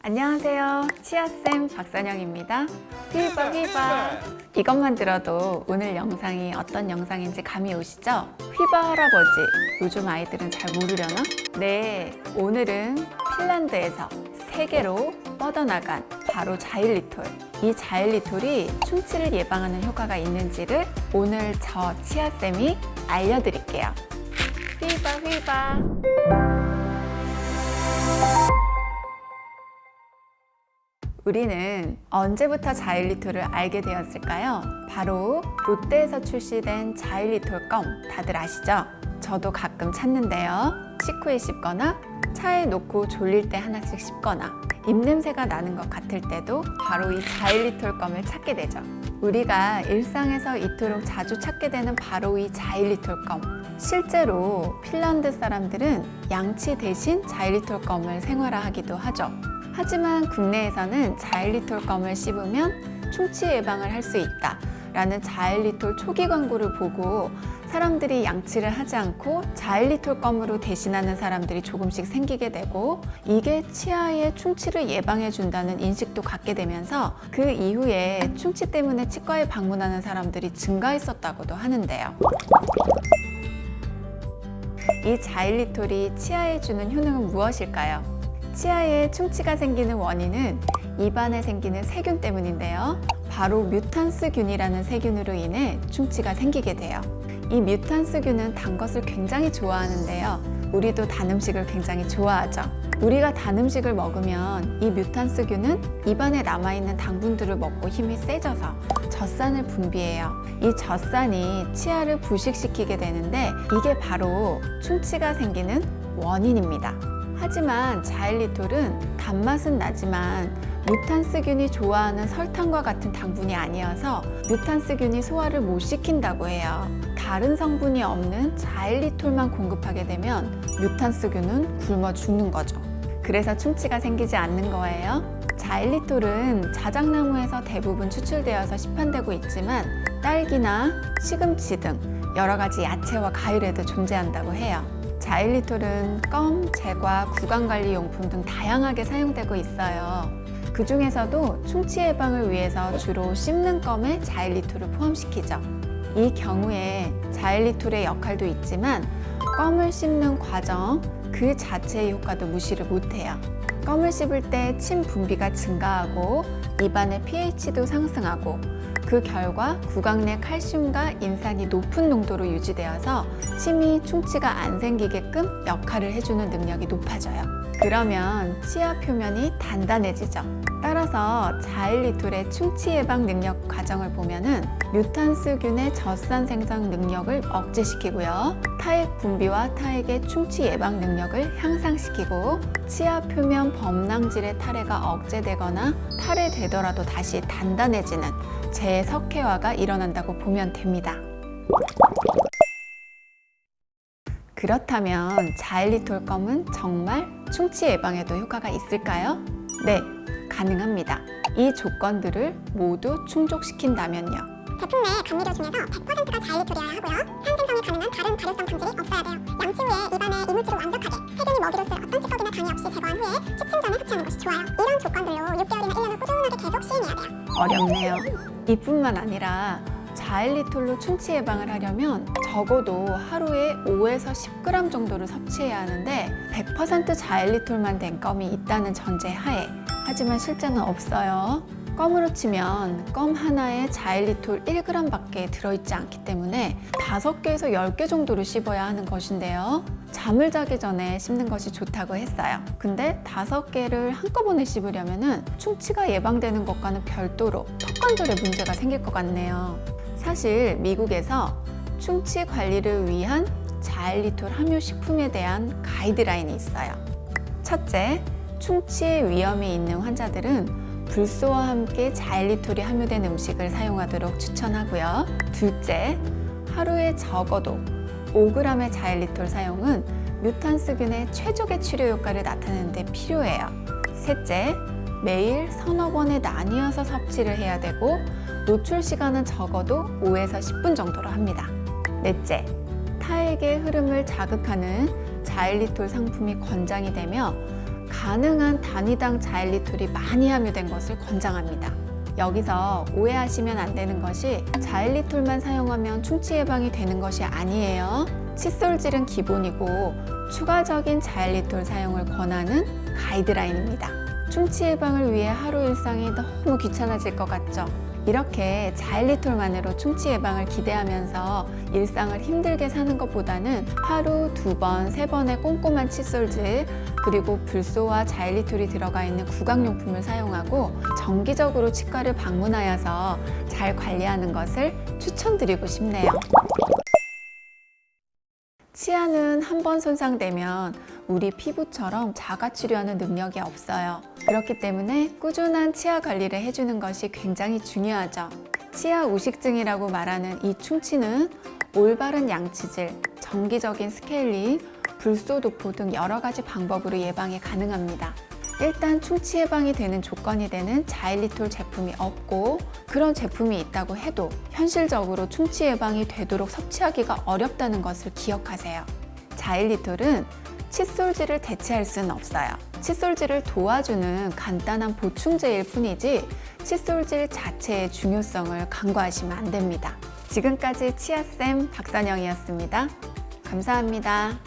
안녕하세요. 치아쌤 박선영입니다. 휘바. 이것만 들어도 오늘 영상이 어떤 영상인지 감이 오시죠? 휘바 할아버지, 요즘 아이들은 잘 모르려나? 네, 오늘은 핀란드에서 세계로 뻗어나간 바로 자일리톨. 이 자일리톨이 충치를 예방하는 효과가 있는지를 오늘 저 치아쌤이 알려드릴게요. 휘바. 우리는 언제부터 자일리톨을 알게 되었을까요? 바로 롯데에서 출시된 자일리톨 껌 다들 아시죠? 저도 가끔 찾는데요. 식후에 씹거나 차에 놓고 졸릴 때 하나씩 씹거나 입냄새가 나는 것 같을 때도 바로 이 자일리톨 껌을 찾게 되죠. 우리가 일상에서 이토록 자주 찾게 되는 바로 이 자일리톨 껌. 실제로 핀란드 사람들은 양치 대신 자일리톨 껌을 생활화하기도 하죠. 하지만 국내에서는 자일리톨 껌을 씹으면 충치 예방을 할 수 있다 라는 자일리톨 초기 광고를 보고 사람들이 양치를 하지 않고 자일리톨 껌으로 대신하는 사람들이 조금씩 생기게 되고, 이게 치아의 충치를 예방해 준다는 인식도 갖게 되면서 그 이후에 충치 때문에 치과에 방문하는 사람들이 증가했었다고도 하는데요. 이 자일리톨이 치아에 주는 효능은 무엇일까요? 치아에 충치가 생기는 원인은 입안에 생기는 세균 때문인데요. 바로 뮤탄스균이라는 세균으로 인해 충치가 생기게 돼요. 이 뮤탄스균은 단 것을 굉장히 좋아하는데요. 우리도 단 음식을 굉장히 좋아하죠. 우리가 단 음식을 먹으면 이 뮤탄스균은 입안에 남아있는 당분들을 먹고 힘이 세져서 젖산을 분비해요. 이 젖산이 치아를 부식시키게 되는데 이게 바로 충치가 생기는 원인입니다. 하지만 자일리톨은 단맛은 나지만 뮤탄스균이 좋아하는 설탕과 같은 당분이 아니어서 뮤탄스균이 소화를 못 시킨다고 해요. 다른 성분이 없는 자일리톨만 공급하게 되면 뮤탄스균은 굶어 죽는 거죠. 그래서 충치가 생기지 않는 거예요. 자일리톨은 자작나무에서 대부분 추출되어서 시판되고 있지만 딸기나 시금치 등 여러 가지 야채와 과일에도 존재한다고 해요. 자일리톨은 껌, 제과, 구강관리용품 등 다양하게 사용되고 있어요. 그 중에서도 충치 예방을 위해서 주로 씹는 껌에 자일리톨을 포함시키죠. 이 경우에 자일리톨의 역할도 있지만 껌을 씹는 과정 그 자체의 효과도 무시를 못해요. 껌을 씹을 때 침 분비가 증가하고 입안의 pH도 상승하고 그 결과 구강 내 칼슘과 인산이 높은 농도로 유지되어서 침이 충치가 안 생기게끔 역할을 해주는 능력이 높아져요. 그러면 치아 표면이 단단해지죠. 따라서 자일리톨의 충치 예방 능력 과정을 보면은 뮤탄스균의 젖산 생성 능력을 억제시키고요. 타액 분비와 타액의 충치 예방 능력을 향상시키고 치아 표면 범랑질의 탈해가 억제되거나 탈해되더라도 다시 단단해지는 재석회화가 일어난다고 보면 됩니다. 그렇다면 자일리톨 껌은 정말 충치 예방에도 효과가 있을까요? 네, 가능합니다. 이 조건들을 모두 충족시킨다면요. 제품 내 감미료 중에서 100%가 자일리톨이어야 하고요. 산생성이 가능한 다른 발효성 방질이 없어야 돼요. 양치 후에 입안에 이물질을 완벽하게 세균이 먹이로 쓸 어떤 찌꺼기나 당이 없이 제거한 후에 식침 전에 섭취하는 것이 좋아요. 이런 조건들로 6개월이나 1년을 꾸준하게 계속 시행해야 돼요. 어렵네요. 이뿐만 아니라 자일리톨로 충치 예방을 하려면 적어도 하루에 5에서 10g 정도를 섭취해야 하는데 100% 자일리톨만 된 껌이 있다는 전제 하에, 하지만 실제는 없어요. 껌으로 치면 껌 하나에 자일리톨 1g 밖에 들어있지 않기 때문에 5개에서 10개 정도를 씹어야 하는 것인데요. 잠을 자기 전에 씹는 것이 좋다고 했어요. 근데 5개를 한꺼번에 씹으려면 충치가 예방되는 것과는 별도로 턱관절에 문제가 생길 것 같네요. 사실 미국에서 충치 관리를 위한 자일리톨 함유 식품에 대한 가이드라인이 있어요. 첫째, 충치의 위험이 있는 환자들은 불소와 함께 자일리톨이 함유된 음식을 사용하도록 추천하고요. 둘째, 하루에 적어도 5g의 자일리톨 사용은 뮤탄스균의 최적의 치료 효과를 나타내는 데 필요해요. 셋째, 매일 서너 번에 나뉘어서 섭취를 해야 되고 노출 시간은 적어도 5에서 10분 정도로 합니다. 넷째, 타액의 흐름을 자극하는 자일리톨 상품이 권장이 되며 가능한 단위당 자일리톨이 많이 함유된 것을 권장합니다. 여기서 오해하시면 안 되는 것이 자일리톨만 사용하면 충치 예방이 되는 것이 아니에요. 칫솔질은 기본이고 추가적인 자일리톨 사용을 권하는 가이드라인입니다. 충치 예방을 위해 하루 일상이 너무 귀찮아질 것 같죠? 이렇게 자일리톨만으로 충치 예방을 기대하면서 일상을 힘들게 사는 것보다는 하루 2번, 3번의 꼼꼼한 칫솔질, 그리고 불소와 자일리톨이 들어가 있는 구강용품을 사용하고 정기적으로 치과를 방문하여서 잘 관리하는 것을 추천드리고 싶네요. 치아는 한 번 손상되면 우리 피부처럼 자가 치료하는 능력이 없어요. 그렇기 때문에 꾸준한 치아 관리를 해주는 것이 굉장히 중요하죠. 치아 우식증이라고 말하는 이 충치는 올바른 양치질, 정기적인 스케일링, 불소 도포 등 여러 가지 방법으로 예방이 가능합니다. 일단 충치 예방이 되는 조건이 되는 자일리톨 제품이 없고, 그런 제품이 있다고 해도 현실적으로 충치 예방이 되도록 섭취하기가 어렵다는 것을 기억하세요. 자일리톨은 칫솔질을 대체할 수는 없어요. 칫솔질을 도와주는 간단한 보충제일 뿐이지 칫솔질 자체의 중요성을 간과하시면 안 됩니다. 지금까지 치아쌤 박선영이었습니다. 감사합니다.